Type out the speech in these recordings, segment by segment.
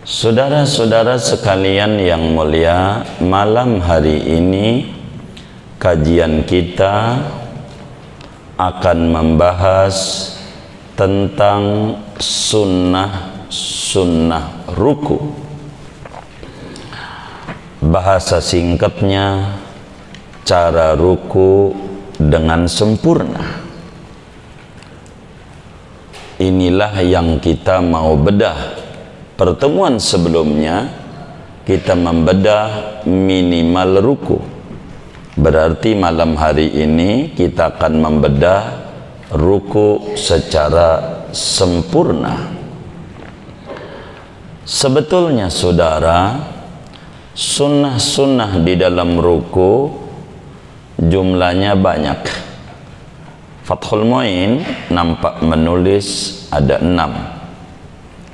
Saudara-saudara sekalian yang mulia, malam hari ini kajian kita akan membahas tentang sunnah ruku. Bahasa singkatnya, cara ruku dengan sempurna. Inilah yang kita mau bedah. Pertemuan sebelumnya kita membedah minimal ruku. Berarti malam hari ini kita akan membedah ruku secara sempurna. Sebetulnya saudara, sunnah-sunnah di dalam ruku jumlahnya banyak. Fathul Muin nampak menulis ada 6.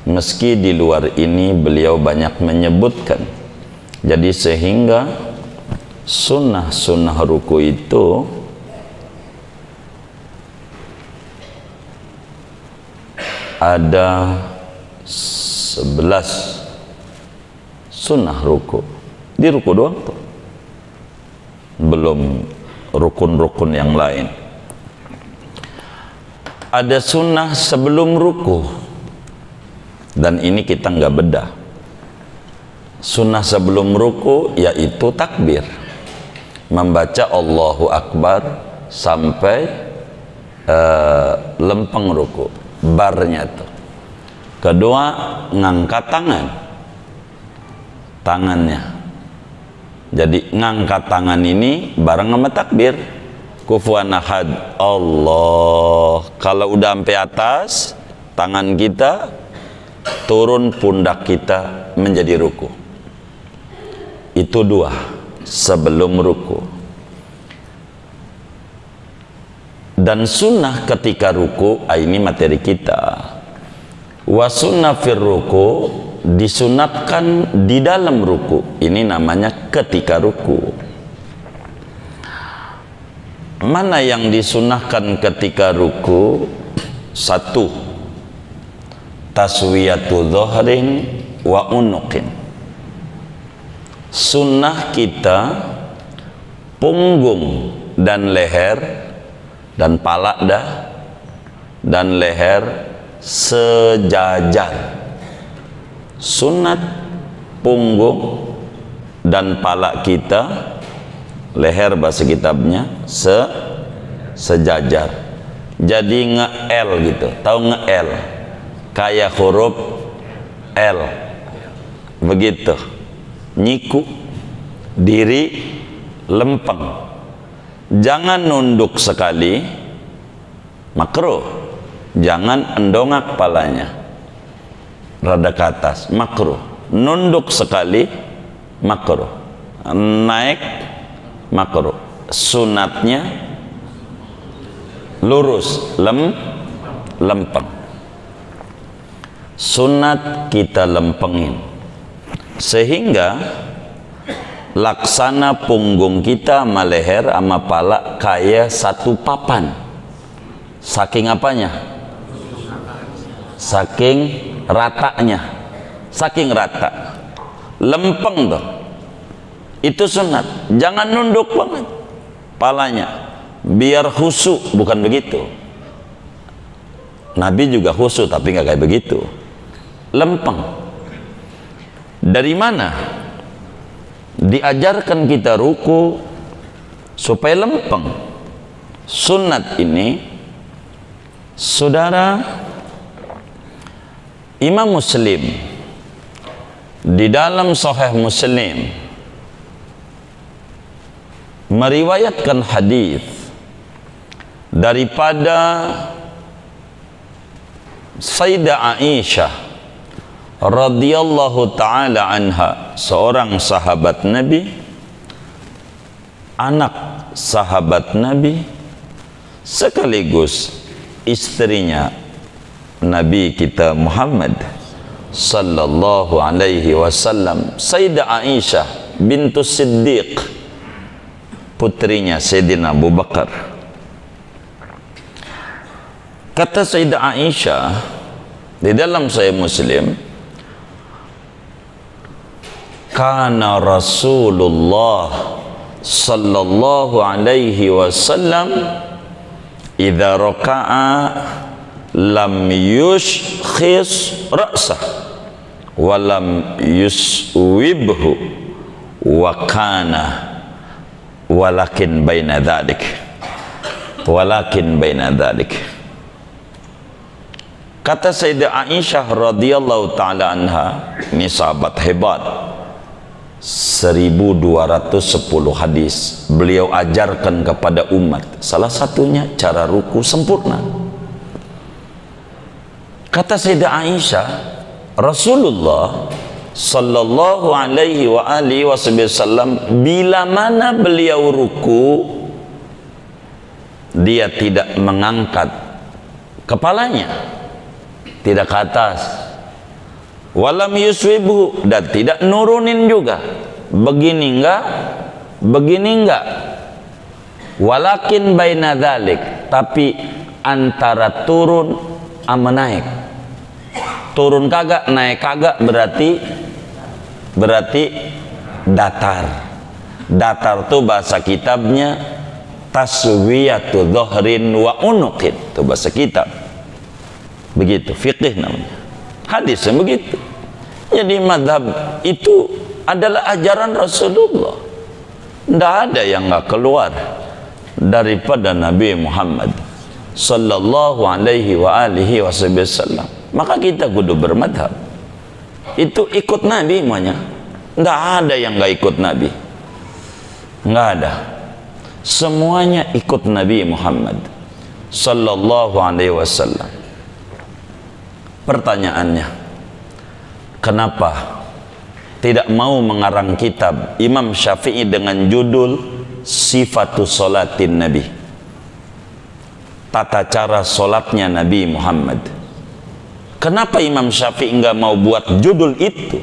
Meski di luar ini beliau banyak menyebutkan. Jadi sehingga sunnah-sunnah ruku itu ada 11 sunnah ruku. Di ruku doang tuh, belum rukun-rukun yang lain. Ada sunnah sebelum ruku, dan ini kita nggak bedah. Sunnah sebelum ruku yaitu takbir, membaca Allahu Akbar sampai lempeng ruku, barnya tuh. Kedua, ngangkat tangannya. Jadi ngangkat tangan ini bareng sama takbir. Kufuwan ahad, Allah. Kalau udah sampai atas tangan kita, turun pundak kita menjadi ruku. Itu 2 sebelum ruku. Dan sunnah ketika ruku, ini materi kita. Wa sunnah fir ruku, disunatkan di dalam ruku. Ini namanya ketika ruku. Mana yang disunahkan ketika ruku? 1, taswiyatu dhahrin wa unuqin. Sunnah kita punggung dan leher dan pala dan leher sejajar. Sunnat punggung dan pala kita, leher bahasa kitabnya sejajar. Jadi nge-L gitu. Tahu nge-L? Kayak huruf L begitu. Nyiku diri lempeng. Jangan nunduk sekali, makruh. Jangan endongak palanya rada ke atas, makruh. Nunduk sekali, makruh. Naik, makruh. Sunatnya lurus, lempeng. Sunat kita lempengin sehingga laksana punggung kita sama leher sama pala kayak satu papan. Saking apanya? Saking ratanya. Saking rata, lempeng tuh. Itu sunat. Jangan nunduk banget palanya, biar khusyuk. Bukan begitu. Nabi juga khusyuk tapi nggak kayak begitu. Lempeng. Dari mana diajarkan kita ruku supaya lempeng? Sunat ini, saudara, Imam Muslim di dalam Sahih Muslim meriwayatkan hadis daripada Sayyidah Aisyah radhiyallahu ta'ala anha, seorang sahabat Nabi, anak sahabat Nabi, sekaligus istrinya Nabi kita Muhammad sallallahu alaihi wasallam, Sayyidah Aisyah bintus Siddiq, putrinya Sayyidina Abu Bakar. Kata Sayyidah Aisyah di dalam Sahih Muslim, kana Rasulullah sallallahu alaihi wasallam idza raka'a lam yushkhis ra'sah wa lam yuswibhu wa kana walakin baina dhalik kata Sayyidah Aisyah radhiyallahu taala anha, ini sahabat hebat, 1210 hadis beliau ajarkan kepada umat, salah satunya cara ruku sempurna. Kata Sayyidah Aisyah, Rasulullah sallallahu alaihi wa alihi wasallam bila mana beliau ruku, dia tidak mengangkat kepalanya, tidak ke atas, walam yuswibhu, dan tidak nurunin juga, begini enggak, walakin baina dzalik, tapi antara turun sama naik. Turun kagak, naik kagak, berarti datar. Datar tuh bahasa kitabnya taswiyatu dhahrin wa unuqin, itu bahasa kitab. Begitu fikih namanya, hadisnya begitu. Jadi madhab itu adalah ajaran Rasulullah, tidak ada yang nggak keluar daripada Nabi Muhammad sallallahu alaihi wa alihi wasallam. Maka kita kudu bermadhab, itu ikut Nabi semuanya, tidak ada yang nggak ikut Nabi, nggak ada, semuanya ikut Nabi Muhammad sallallahu alaihi wasallam. Pertanyaannya, kenapa tidak mau mengarang kitab Imam Syafi'i dengan judul Sifatus Salatin Nabi, tata cara solatnya Nabi Muhammad? Kenapa Imam Syafi'i nggak mau buat judul itu?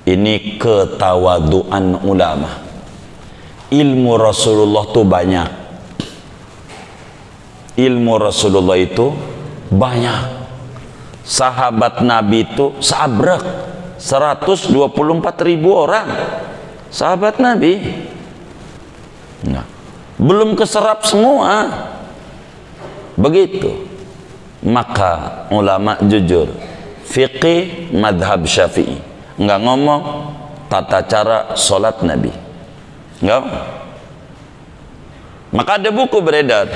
Ini ketawaduan ulama. Ilmu Rasulullah itu banyak, ilmu Rasulullah itu banyak. Sahabat Nabi itu seabrek 124.000 orang sahabat Nabi. Nah, belum keserap semua. Begitu. Maka ulama jujur, fiqih madhab Syafi'i, nggak ngomong tata cara sholat Nabi, nggak. Maka ada buku beredar,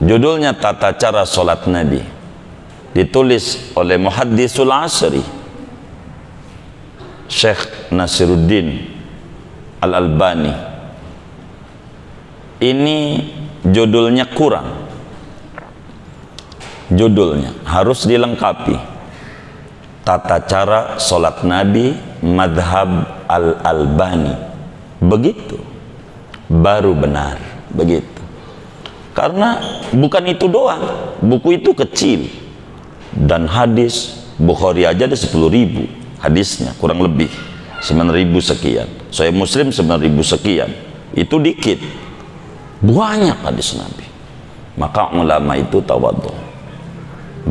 judulnya Tata Cara Sholat Nabi, ditulis oleh Muhaddisul Asri Syekh Nasiruddin Al-Albani. Ini judulnya kurang, judulnya harus dilengkapi. Tata Cara Sholat Nabi Madhab Al-Albani, begitu baru benar, begitu. Karena bukan itu doang, buku itu kecil, dan hadis Bukhari aja ada 10.000 hadisnya, kurang lebih 9.000 sekian. Sahih Muslim 9.000 sekian, itu dikit, banyak hadis Nabi. Maka ulama itu tawadhu,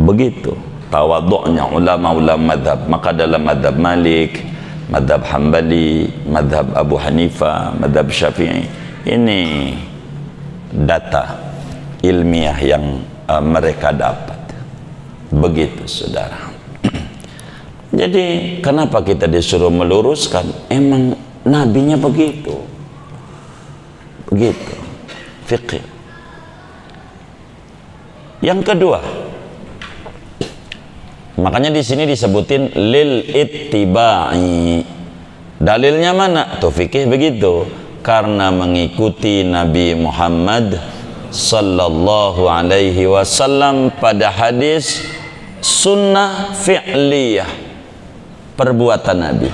begitu tawadhu'nya ulama-ulama madhab. Maka dalam madhab Malik, madhab Hambali, madhab Abu Hanifah, madhab Syafi'i, ini data ilmiah yang mereka dapat. Begitu saudara. Jadi kenapa kita disuruh meluruskan? Emang nabinya begitu, begitu fikih. Yang kedua, makanya di sini disebutin lil ittiba'i. Dalilnya mana? Tuh fikih begitu, karena mengikuti Nabi Muhammad sallallahu alaihi wasallam pada hadis sunnah fi'liyah, perbuatan Nabi.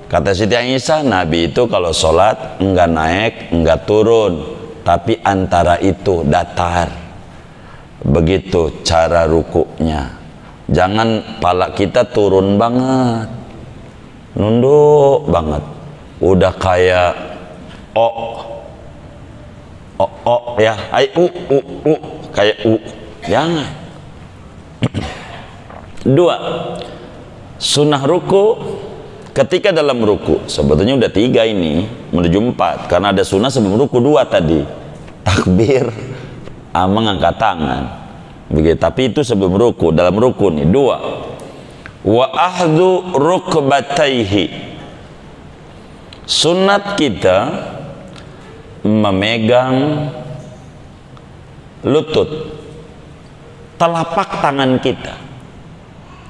Kata Siti Aisyah, Nabi itu kalau sholat enggak naik, enggak turun, tapi antara itu datar. Begitu cara rukuknya. Jangan pala kita turun banget, nunduk banget, udah kayak ya, kayak jangan. Dua, sunnah ruku ketika dalam ruku, sebetulnya udah 3 ini menuju 4, karena ada sunnah sebelum ruku 2 tadi, takbir sama ngangkat tangan begitu. Tapi itu sebelum ruku. Dalam ruku nih 2, wa ahdu rukbataihi, sunat kita memegang lutut, telapak tangan kita,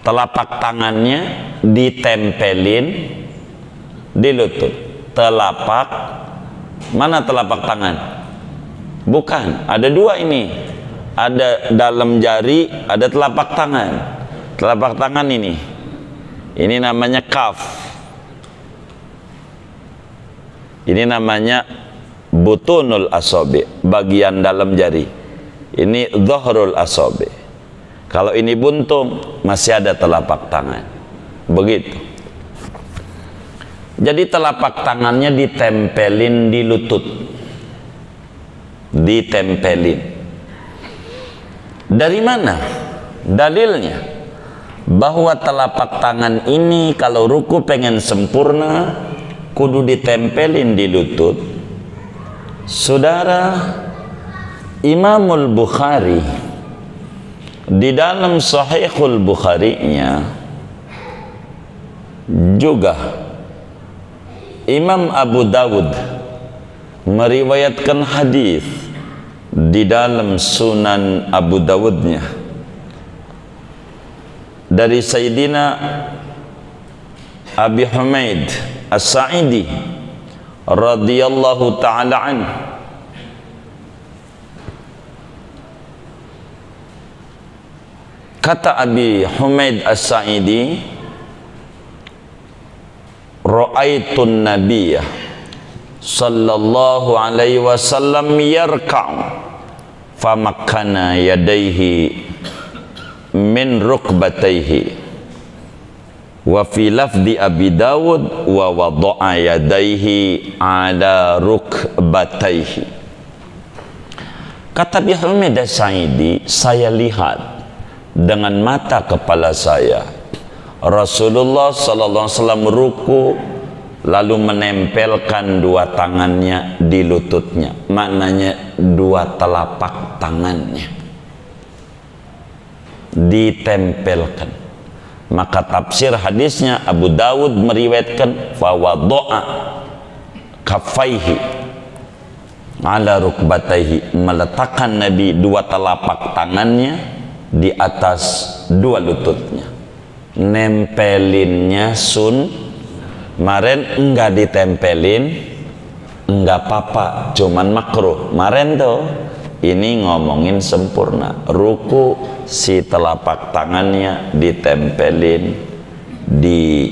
telapak tangannya ditempelin di lutut. Telapak, mana telapak tangan? Bukan, ada 2 ini, ada dalam jari, ada telapak tangan. Telapak tangan ini namanya kaf, ini namanya butunul asabi, bagian dalam jari. Ini dhahrul asabi. Kalau ini buntung, masih ada telapak tangan. Begitu. Jadi telapak tangannya ditempelin di lutut, ditempelin. Dari mana dalilnya bahwa telapak tangan ini kalau ruku pengen sempurna kudu ditempelin di lutut? Saudara, Imamul Bukhari di dalam Sahihul Bukhari-nya, juga Imam Abu Dawud meriwayatkan hadis di dalam Sunan Abu Dawudnya dari Sayyidina Abi Humaid As-Sa'idi radhiyallahu ta'ala anhu. Kata Abi Humaid As-Sa'idi, ra'aitun nabiyya sallallahu alaihi wasallam yarka'u famakkana yadayhi min rukbatayhi wa fi lafdi Abi Dawud wa wada'a yadayhi ala rukbatayhi. Kata Abi Humaid As-Sa'idi, saya lihat dengan mata kepala saya Rasulullah sallallahu alaihi wasallam ruku lalu menempelkan 2 tangannya di lututnya, maknanya 2 telapak tangannya ditempelkan. Maka tafsir hadisnya Abu Dawud meriwayatkan fa wada'a kaffaihi ala rukbataihi, meletakkan Nabi 2 telapak tangannya di atas 2 lututnya. Nempelinnya maren enggak ditempelin enggak apa-apa, cuman makruh. Maren tuh ini ngomongin sempurna, ruku si telapak tangannya ditempelin di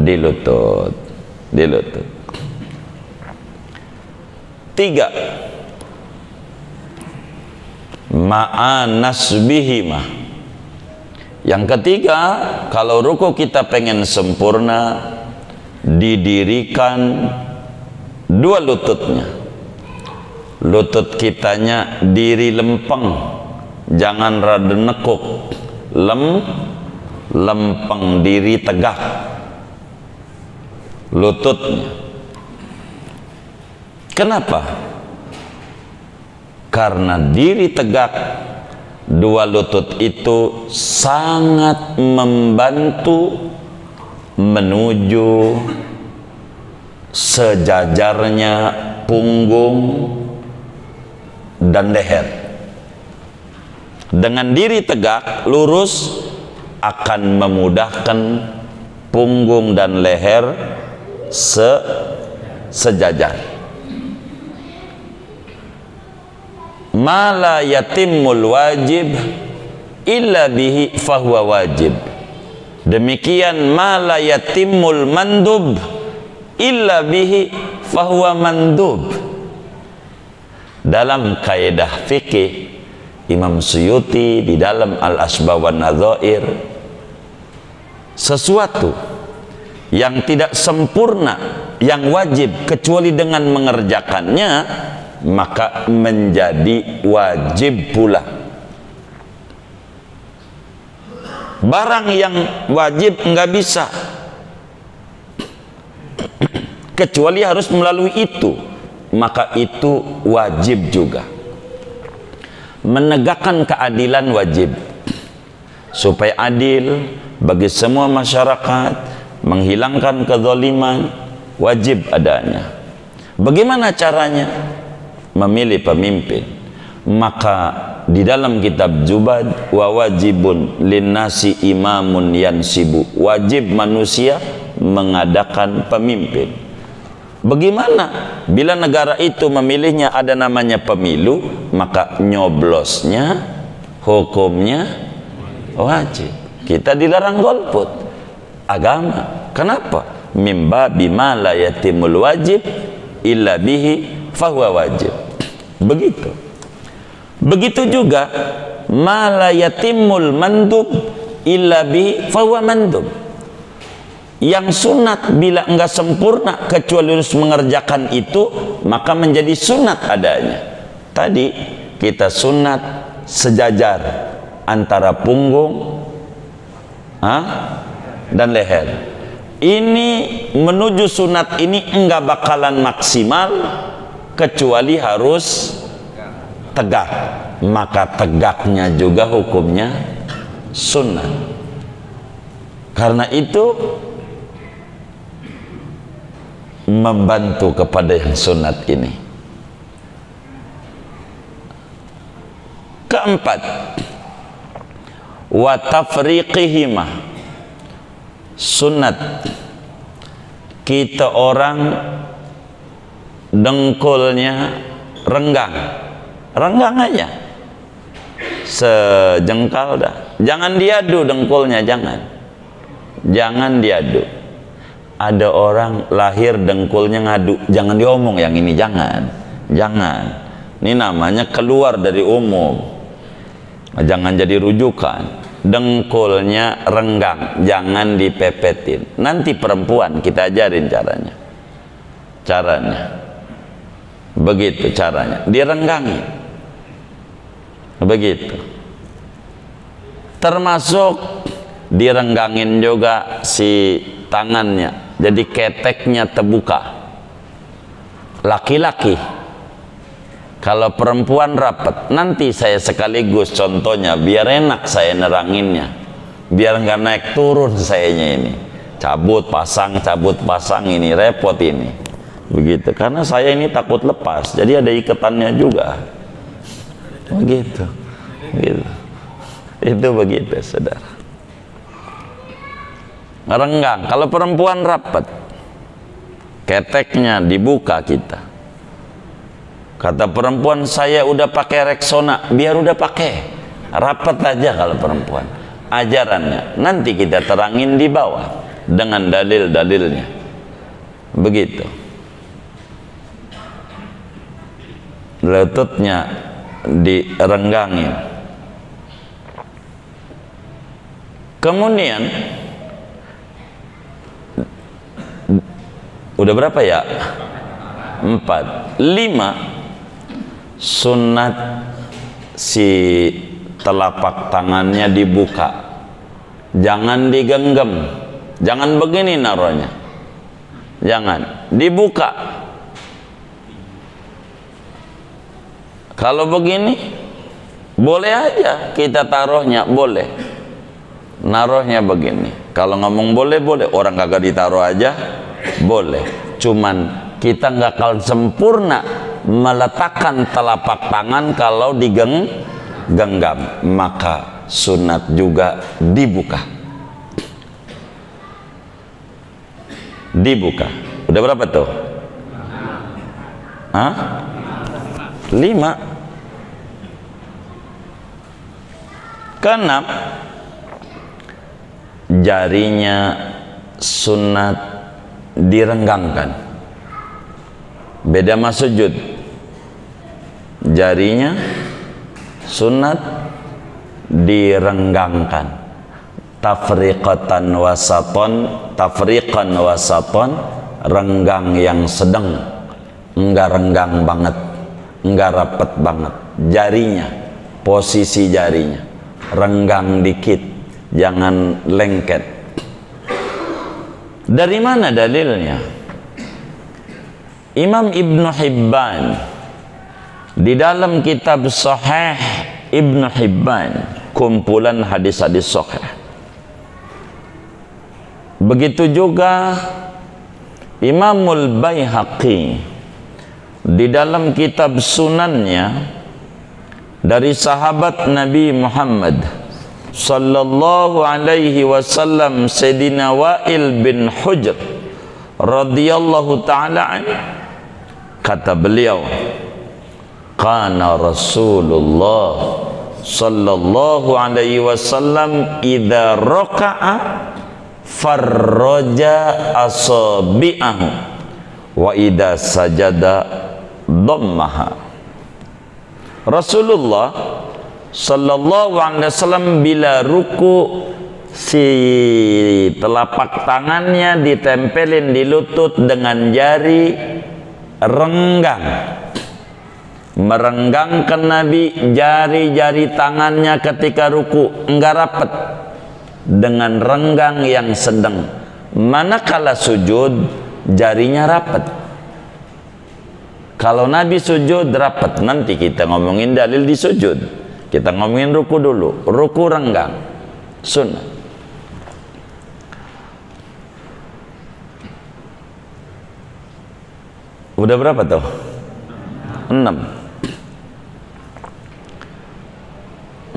di lutut, di lutut. 3, ma'anasbihimah. Yang ketiga, kalau ruku kita pengen sempurna, didirikan 2 lututnya. Lutut kitanya diri lempeng, jangan rada nekuk, lempeng, diri tegak lututnya. Kenapa? Karena diri tegak 2 lutut itu sangat membantu menuju sejajarnya punggung dan leher. Dengan diri tegak lurus akan memudahkan punggung dan leher sejajar. Ma la yatimmul wajib illa bihi fahuwa wajib. Demikian ma la yatimmul mandub illa bihi fahuwa mandub. Dalam kaidah fikih Imam Suyuti di dalam Al-Asbah wan Nadzair, sesuatu yang tidak sempurna, yang wajib kecuali dengan mengerjakannya, maka menjadi wajib pula. Barang yang wajib nggak bisa, kecuali harus melalui itu, maka itu wajib juga. Menegakkan keadilan wajib, supaya adil bagi semua masyarakat, menghilangkan kezaliman, wajib adanya. Bagaimana caranya? Memilih pemimpin. Maka di dalam kitab Zubad, wa wajibun linnasi imamun yansibu, wajib manusia mengadakan pemimpin. Bagaimana? Bila negara itu memilihnya ada namanya pemilu, maka nyoblosnya hukumnya wajib. Kita dilarang golput agama. Kenapa? Mimba bima la yatimul wajib illa bihi fahuwa wajib. Begitu. Begitu juga ma la yatimul mandub illa bihi fahuwa mandub. Yang sunat bila enggak sempurna kecuali harus mengerjakan itu, maka menjadi sunat adanya. Tadi kita sunat sejajar antara punggung dan leher. Ini menuju sunat ini enggak bakalan maksimal kecuali harus tegak. Maka tegaknya juga hukumnya sunat. Karena itu membantu kepada yang sunat ini. Keempat, wa tafriqihima, sunat kita orang dengkulnya renggang aja, sejengkal dah. Jangan diadu dengkulnya, jangan diadu. Ada orang lahir dengkulnya ngadu, jangan diomong yang ini, jangan. Ini namanya keluar dari umum, jangan jadi rujukan. Dengkulnya renggang, jangan dipepetin. Nanti perempuan kita ajarin caranya begitu, caranya direnggangin begitu. Termasuk direnggangin juga si tangannya, jadi keteknya terbuka. Laki-laki. Kalau perempuan rapat, nanti saya sekaligus contohnya biar enak saya neranginnya, biar nggak naik turun sayanya ini, cabut pasang ini repot ini begitu. Karena saya ini takut lepas, jadi ada ikatannya juga begitu. Itu begitu, saudara. Renggang. Kalau perempuan rapat, keteknya dibuka kita. Kata perempuan, saya udah pakai Rexona, biar udah pakai, rapat aja. Kalau perempuan, ajarannya nanti kita terangin di bawah dengan dalil-dalilnya begitu. Lututnya direnggangin. Kemudian udah berapa ya? 4. 5. Sunat si telapak tangannya dibuka, jangan digenggam, jangan begini naruhnya, jangan dibuka. Kalau begini boleh aja kita taruhnya, boleh naruhnya begini. Kalau ngomong boleh, orang kagak ditaruh aja boleh. Cuman kita nggak akan sempurna meletakkan telapak tangan kalau digenggam, maka sunat juga dibuka. Udah berapa tuh? 5. Keenam, jarinya sunat direnggangkan. Beda sama sujud. Jarinya sunat direnggangkan. Tafriqan wasaton, renggang yang sedang, enggak renggang banget, enggak rapet banget. Jarinya, posisi jarinya renggang dikit, jangan lengket. Dari mana dalilnya? Imam Ibnu Hibban di dalam kitab Sahih Ibnu Hibban, kumpulan hadis-hadis sahih. Begitu juga Imamul Baihaqi di dalam kitab sunannya dari sahabat Nabi Muhammad sallallahu alaihi wasallam, Sayyidina Wa'il bin Hujr radhiyallahu ta'ala an, kata beliau, kana Rasulullah sallallahu alaihi wasallam idza raka'a farraja asabi'ahu wa idza sajada dhammaha. Rasulullah sallallahu alaihi wasallam bila ruku, si telapak tangannya ditempelin di lutut dengan jari renggang, merenggangkan Nabi jari-jari tangannya ketika ruku, enggak rapat, dengan renggang yang sedang. Manakala sujud jarinya rapat. Kalau Nabi sujud rapat. Nanti kita ngomongin dalil di sujud, kita ngomongin ruku dulu. Ruku renggang, sunnah. Udah berapa tuh? 6.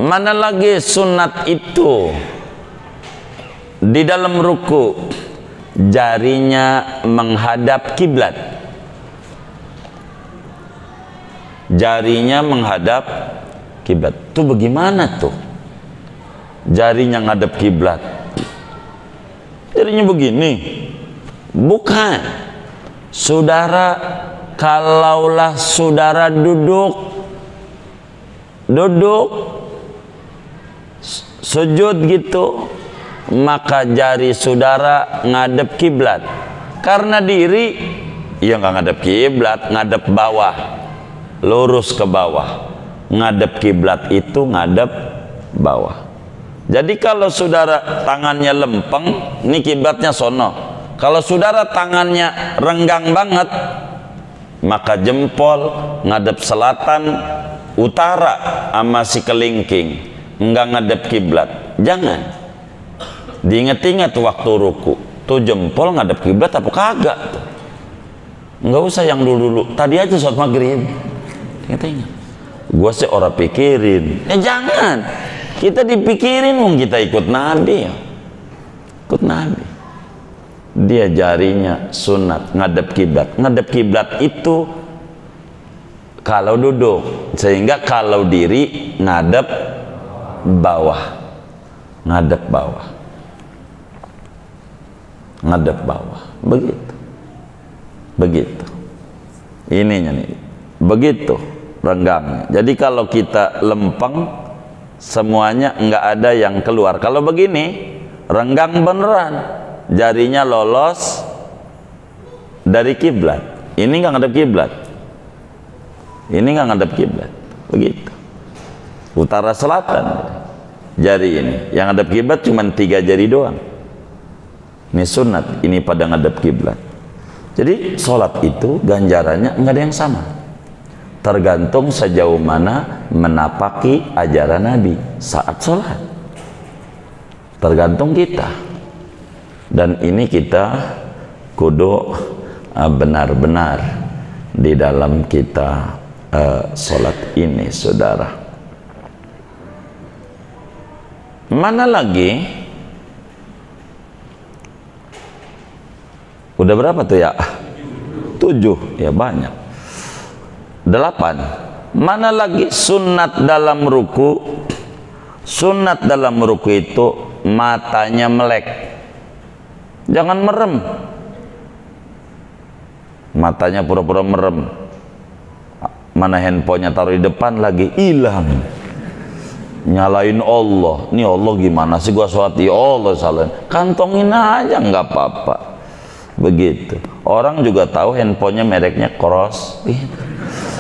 Mana lagi sunat itu di dalam ruku jarinya menghadap kiblat. Jarinya menghadap kiblat. Itu bagaimana tuh? Jarinya ngadap kiblat. Jarinya begini. Bukan. Saudara, kalaulah saudara duduk sujud gitu, maka jari saudara ngadep kiblat. Karena diri ya nggak ngadep kiblat, ngadep bawah, lurus ke bawah. Ngadep kiblat itu ngadep bawah. Jadi kalau saudara tangannya lempeng, ini kiblatnya sono. Kalau saudara tangannya renggang banget, maka jempol ngadep selatan utara sama si kelingking, enggak ngadep kiblat. Jangan. Diinget-inget waktu ruku, tuh jempol ngadep kiblat apa kagak tuh. Enggak usah yang dulu-dulu. Tadi aja sholat maghrib. Ingat-ingat. Gua sih orang pikirin. Jangan. Kita dipikirin, kita ikut Nabi. Ikut Nabi. Dia jarinya sunat ngadep kiblat. Ngadep kiblat itu kalau duduk, sehingga kalau diri ngadep bawah. Ngadep bawah. Ngadep bawah. Begitu. Begitu. Ininya nih. Begitu renggangnya. Jadi kalau kita lempeng, semuanya enggak ada yang keluar. Kalau begini renggang beneran, jarinya lolos dari kiblat. Ini nggak ngadep kiblat. Ini nggak ngadep kiblat. Begitu. Utara selatan. Jari ini. Yang ngadep kiblat cuma 3 jari doang. Ini sunat. Ini pada ngadep kiblat. Jadi sholat itu ganjarannya nggak ada yang sama. Tergantung sejauh mana menapaki ajaran Nabi saat sholat. Tergantung kita. Dan ini kita kudu benar-benar di dalam kita sholat ini, saudara. Mana lagi? Udah berapa tuh ya? 7, ya banyak. 8. Mana lagi sunat dalam ruku? Sunat dalam ruku itu matanya melek. Jangan merem. Matanya pura-pura merem. Mana handphonenya taruh di depan lagi hilang. Nyalain Allah. Ini Allah gimana sih gua sholat? Ya Allah salah. Kantongin aja nggak apa-apa. Begitu. Orang juga tahu handphonenya mereknya Cross.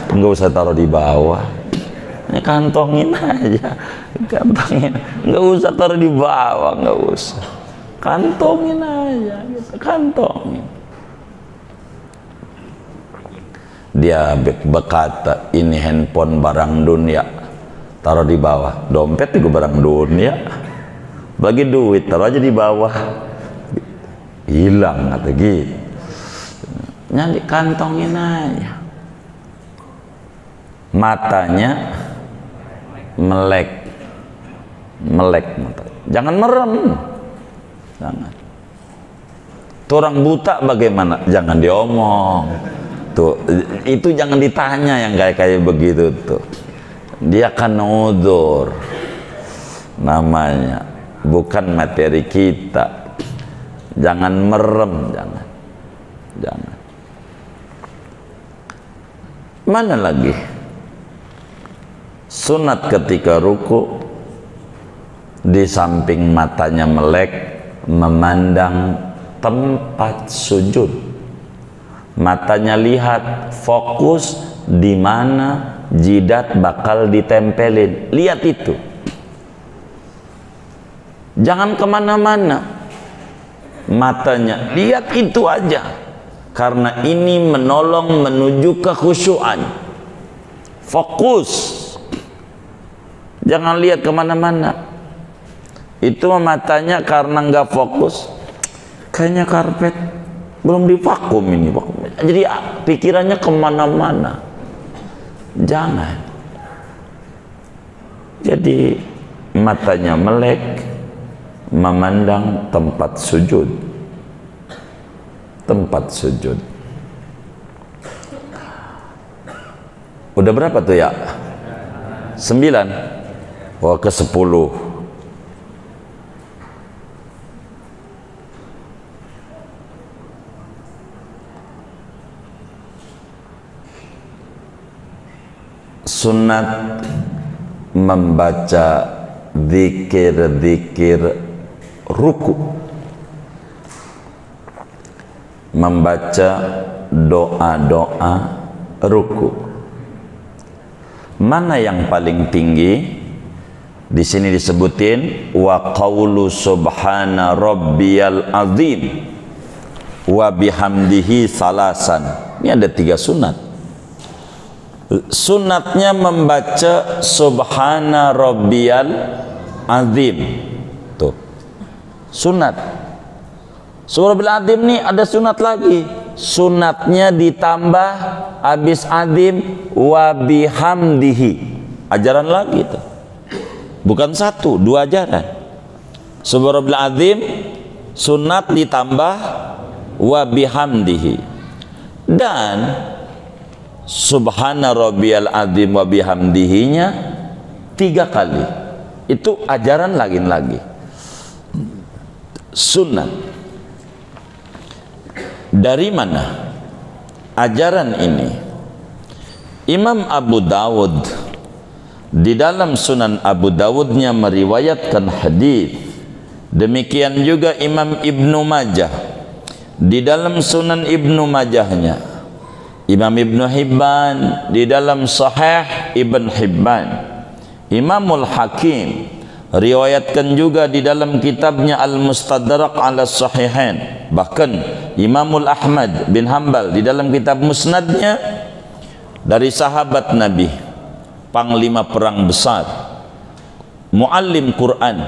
Nggak usah taruh di bawah. Ini kantongin aja, kantongin, nggak usah taruh di bawah, nggak usah, kantongin aja, gitu. Kantongin. Dia berkata, ini handphone barang dunia, taruh di bawah. Dompet juga barang dunia, bagi duit taruh aja di bawah, hilang atau gitu. Nyari kantongin aja. Matanya melek mata. Jangan merem, jangan. Tuh orang buta bagaimana? Jangan diomong. Tuh, itu jangan ditanya yang kayak begitu tuh. Dia akan udzur. Namanya bukan materi kita. Jangan merem, jangan. Mana lagi? Sunat ketika ruku, di samping matanya melek, memandang tempat sujud. Matanya lihat, fokus di mana jidat bakal ditempelin. Lihat itu. Jangan kemana-mana. Matanya lihat itu aja. Karena ini menolong menuju kekhusyuan. Fokus. Jangan lihat kemana-mana. Itu matanya karena nggak fokus, kayaknya karpet belum divakum ini, jadi pikirannya kemana-mana. Jangan. Jadi matanya melek, memandang tempat sujud. Udah berapa tuh ya? 9. Wah, ke-10. Sunat membaca zikir-zikir ruku, membaca doa-doa ruku. Mana yang paling tinggi? Di sini disebutin wa qaulu subhana rabbiyal azim wa bihamdihi salasan. Ini ada 3 sunat. Sunatnya membaca subhana rabbiyal azim. Tuh. Sunat. Subhana rabbiyal azim nih ada sunat lagi. Sunatnya ditambah habis azim wa bihamdihi. Ajaran lagi tuh. Bukan 1, 2 ajaran. Subhana rabbiyal azim sunat ditambah wa bihamdihi. Dan subhana rabbiyal azim wa bihamdihinya 3 kali. Itu ajaran lagi. Sunat. Dari mana ajaran ini? Imam Abu Dawud di dalam Sunan Abu Dawudnya meriwayatkan hadis. Demikian juga Imam Ibnu Majah di dalam Sunan Ibnu Majahnya. Imam Ibnu Hibban di dalam Sahih Ibn Hibban. Imamul Hakim riwayatkan juga di dalam kitabnya Al-Mustadrak ala Sahihain. Bahkan Imamul Ahmad bin Hanbal di dalam kitab Musnadnya dari sahabat Nabi, panglima perang besar, muallim Quran,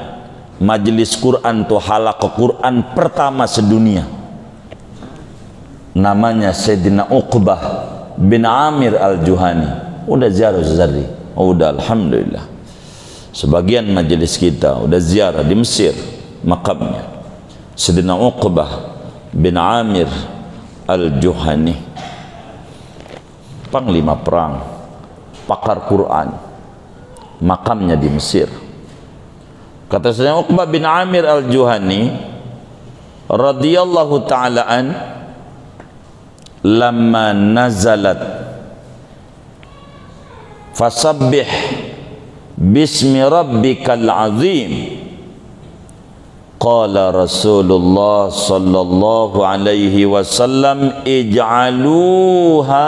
majelis Quran tuh halaqah Quran pertama sedunia, namanya Sayyidina Uqbah bin Amir al-Juhani. Udah ziarah Zari, udah alhamdulillah. Sebagian majelis kita udah ziarah di Mesir makamnya Sayyidina Uqbah bin Amir al-Juhani, panglima perang, pakar Quran, makamnya di Mesir. Kata Sayyidina Uqbah bin Amir al-Juhani radhiyallahu ta'ala an, lamma nazalat fasabbih bismi rabbikal azim, qala Rasulullah sallallahu alaihi wasallam ij'aluha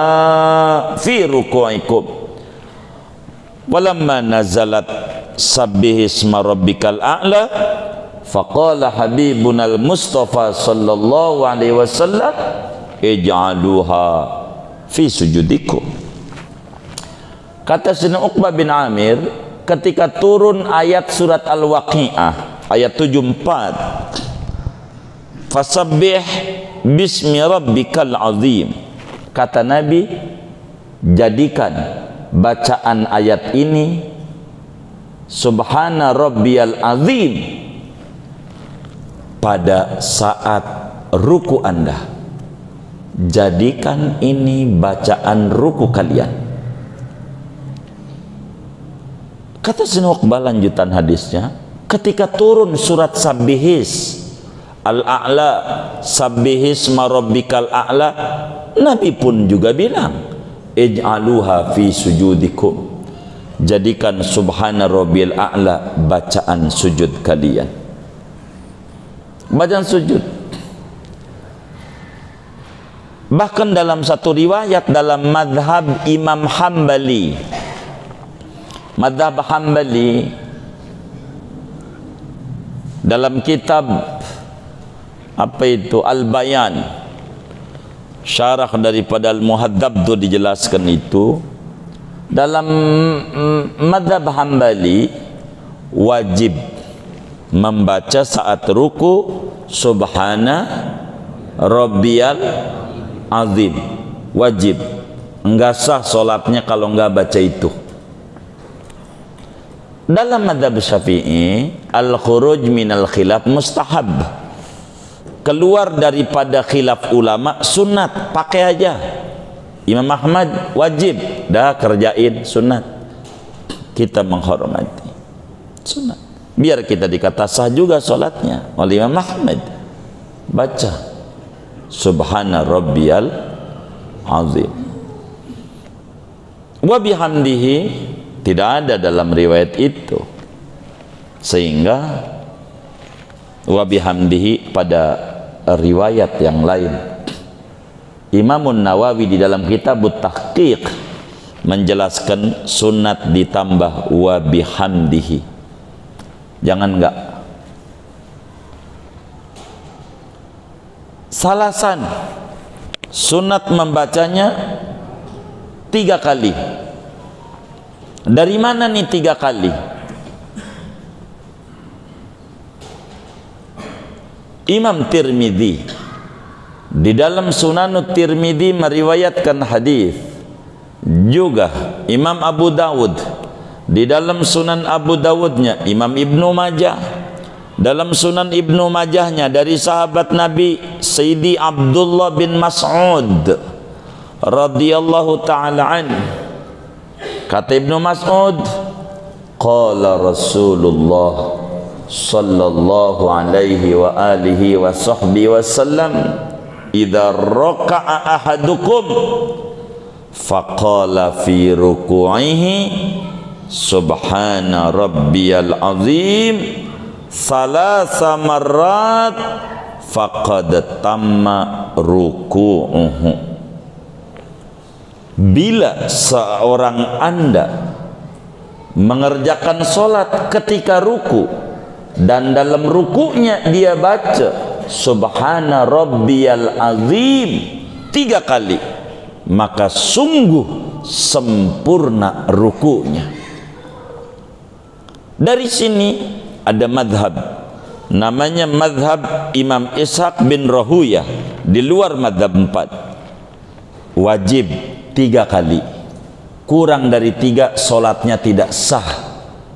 fi ruku'ikum walamma nazalat sabbih isma rabbikal a'la faqala habibunal mustafa sallallahu alaihi wasallam ij'aluha fi sujudikum. Kata Sayyidina Uqbah bin Amir, ketika turun ayat surat Al-Waqi'ah ayat 74, fasabbih bismi rabbikal azim, kata Nabi, jadikan bacaan ayat ini subhana rabbiyal azim pada saat ruku Anda. Jadikan ini bacaan ruku kalian. Kata Sayyidina Uqbah lanjutan hadisnya, ketika turun surat Sabbihis Al-A'la, Sabbihis marabbikal a'la, Nabi pun juga bilang ij'aluha fi sujudikum, jadikan subhana rabbil a'la bacaan sujud kalian. Bacaan sujud. Bahkan dalam satu riwayat dalam madhab Imam Hambali, madhab Hambali, dalam kitab apa itu Al-Bayan, syarah daripada Al-Muhadzab itu dijelaskan itu, dalam madhab Hambali wajib membaca saat ruku subhana rabbiyal azim, wajib, enggak sah solatnya kalau enggak baca itu. Dalam madhab Syafi'i al-khuruj minal khilaf mustahab, keluar daripada khilaf ulama sunat, pakai aja. Imam Ahmad wajib, dah kerjain sunat, kita menghormati sunat, biar kita dikata sah juga solatnya oleh Imam Ahmad. Baca subhana rabbiyal azim wa bihamdihi, tidak ada dalam riwayat itu, sehingga wa bihamdihi pada riwayat yang lain. Imamun Nawawi di dalam kitabut Tahqiq menjelaskan sunat ditambah wa bihamdihi, jangan enggak. Salasan sunat membacanya 3 kali. Dari mana nih 3 kali? Imam Tirmidzi di dalam Sunanut Tirmidzi meriwayatkan hadis, juga Imam Abu Dawud di dalam Sunan Abu Dawudnya, Imam Ibnu Majah dalam Sunan Ibnu Majahnya dari sahabat Nabi Sayyidi Abdullah bin Mas'ud radhiyallahu ta'ala an. Kata Ibnu Mas'ud, qala Rasulullah sallallahu alaihi wa alihi wa sahbihi wasallam, idza raka'a ahadukum faqala fi ruku'ihi subhana rabbiyal azim salasa marrat faqad tamma ruku'uhu. Bila seorang Anda mengerjakan solat ketika ruku dan dalam rukunya dia baca subhana rabbiyal azim 3 kali, maka sungguh sempurna rukunya. Dari sini ada madhab namanya madhab Imam Ishaq bin Rahuyah, di luar madhab 4, wajib 3 kali, kurang dari 3 solatnya tidak sah.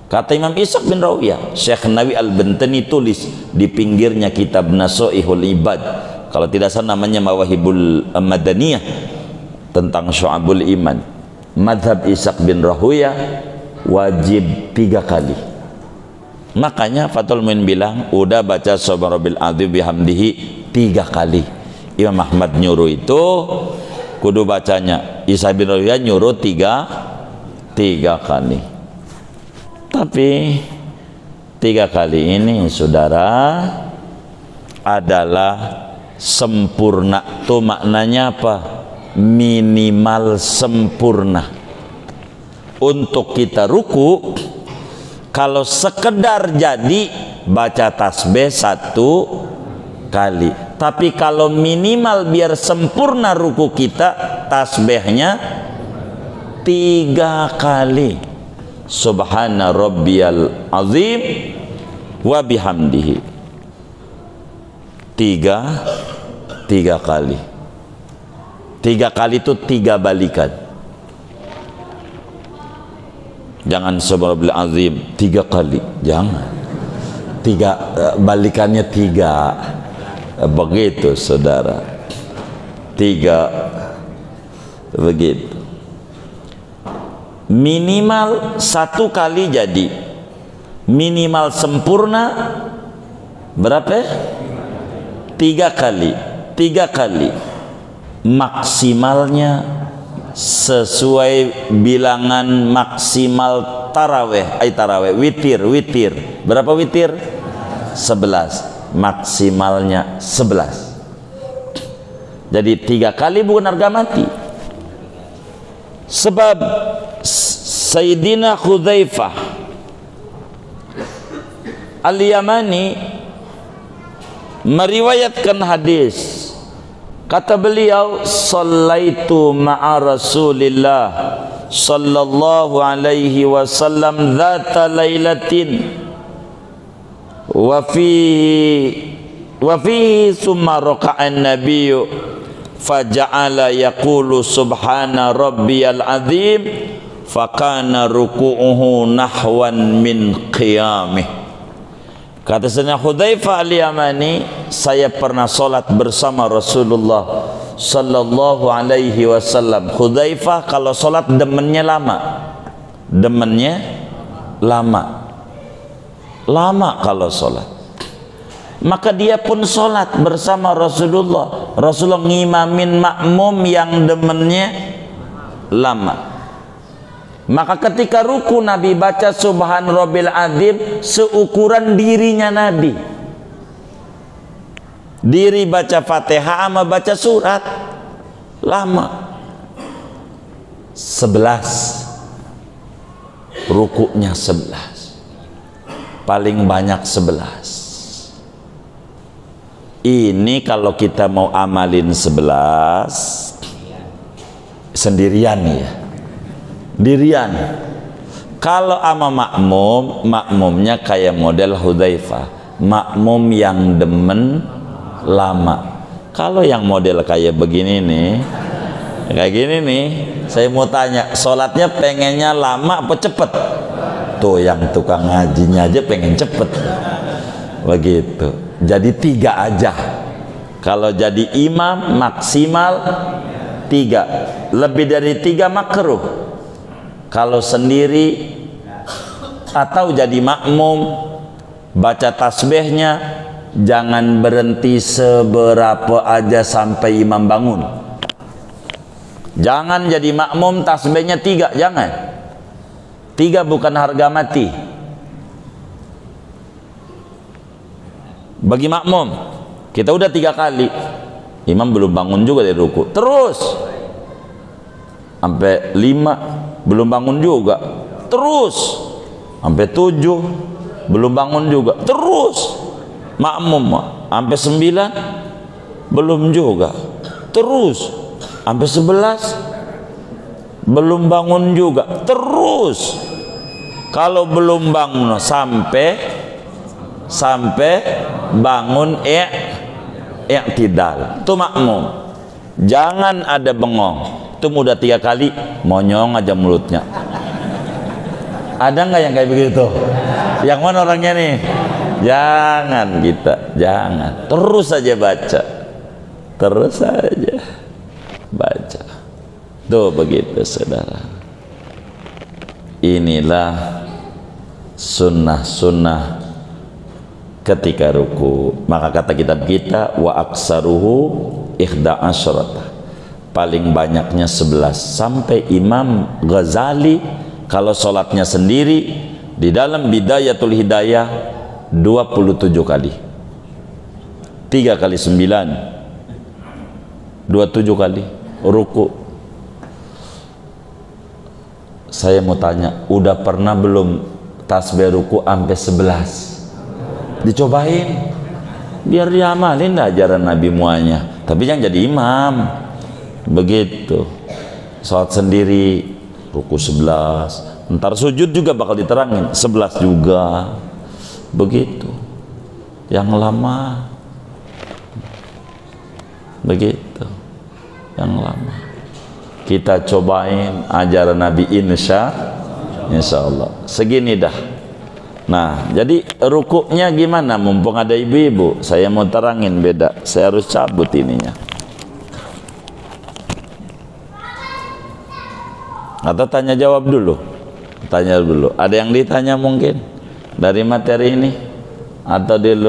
Kata Imam Ishaq bin Rahuyah, Syekh Nawawi Al-Bantani tulis di pinggirnya kitab Nasoihul Ibad, kalau tidak salah namanya Mawahibul Madaniyah, tentang Syu'abul Iman. Madhab Ishaq bin Rahuyah wajib 3 kali. Makanya Fathul Muin bilang udah baca subhana rabbil azim bihamdihi 3 kali. Imam Ahmad nyuruh itu kudu bacanya, Ishaq bin Rahuyah nyuruh 3 kali. Tapi 3 kali ini saudara adalah sempurna. Tuh maknanya apa? Minimal sempurna. untuk kita ruku, kalau sekedar jadi baca tasbih 1 kali. Tapi kalau minimal biar sempurna ruku kita, tasbihnya 3 kali. Subhana rabbiyal azim wa bihamdihi. 3 kali. 3 kali itu 3 balikan. Jangan subhanal azim 3 kali, jangan. 3 balikannya 3. Begitu saudara. 3 begitu. Minimal 1 kali jadi. Minimal sempurna berapa? 3 kali. 3 kali. Maksimalnya sesuai bilangan maksimal taraweh. Taraweh witir. Berapa witir? 11. Maksimalnya 11. Jadi 3 kali bukan harga mati. Sebab Sayyidina Hudzaifah Al-Yamani meriwayatkan hadis. Kata beliau, "Shallaitu ma'a Rasulillah sallallahu alaihi wasallam dzata lailatin wa fihi summa raka'an nabiyyu faja'ala yaqulu subhana rabbiyal azim fakana ruku'uhu nahwan min qiyamih." Kata Sayyidina Hudzaifah Al-Yamani, saya pernah salat bersama Rasulullah sallallahu alaihi wasallam. Hudzaifah kalau salat demennya lama. Lama kalau salat. Maka dia pun salat bersama Rasulullah. Rasulullah ngimamin makmum yang demennya lama. Maka ketika ruku Nabi baca Subhan Rabbil Azim seukuran dirinya Nabi. Diri baca Fatihah sama baca surat lama. 11. Rukunya 11. Paling banyak 11. Ini kalau kita mau amalin 11 sendirian ya. Dirian. Kalau ama makmumnya kayak model Hudzaifah, makmum yang demen lama. Kalau yang model kayak begini nih, kayak gini nih, saya mau tanya, sholatnya pengennya lama apa cepet? Tuh yang tukang ngajinya aja pengen cepet. Begitu. Jadi 3 aja. Kalau jadi imam maksimal 3. Lebih dari 3 makruh. Kalau sendiri atau jadi makmum, baca tasbihnya jangan berhenti seberapa aja sampai imam bangun. Jangan jadi makmum tasbihnya 3, jangan. 3 bukan harga mati. Bagi makmum, kita udah 3 kali, imam belum bangun juga dari ruku, terus sampai 5 belum bangun juga, terus sampai 7 belum bangun juga, terus makmum sampai 9 belum juga, terus sampai 11 belum bangun juga, terus kalau belum bangun sampai bangun i'tidal, itu makmum. Jangan ada bengong. Itu udah 3 kali monyong aja mulutnya. Ada nggak yang kayak begitu? Yang mana orangnya nih? Jangan kita, jangan. Terus saja baca. Terus saja baca. Tuh begitu saudara. Inilah sunnah-sunnah ketika ruku. Maka kata kitab kita, wa aksaruhu ihda asyrata, paling banyaknya 11. Sampai Imam Ghazali kalau sholatnya sendiri di dalam Bidayatul Hidayah 27 kali. 3 kali 9 27 kali ruku. Saya mau tanya, udah pernah belum tasbih ruku sampai 11? Dicobain, biar diamalin dah ajaran Nabi muanya. Tapi jangan jadi imam. Begitu. Salat sendiri, ruku 11. Ntar sujud juga bakal diterangin, 11 juga. Begitu. Yang lama. Begitu. Yang lama. Kita cobain ajaran Nabi insya Allah. Segini dah. Nah, jadi rukuknya gimana? Mumpung ada ibu-ibu, saya mau terangin beda. Saya harus cabut ininya. Atau tanya jawab dulu? Tanya dulu. Ada yang ditanya mungkin dari materi ini? Atau di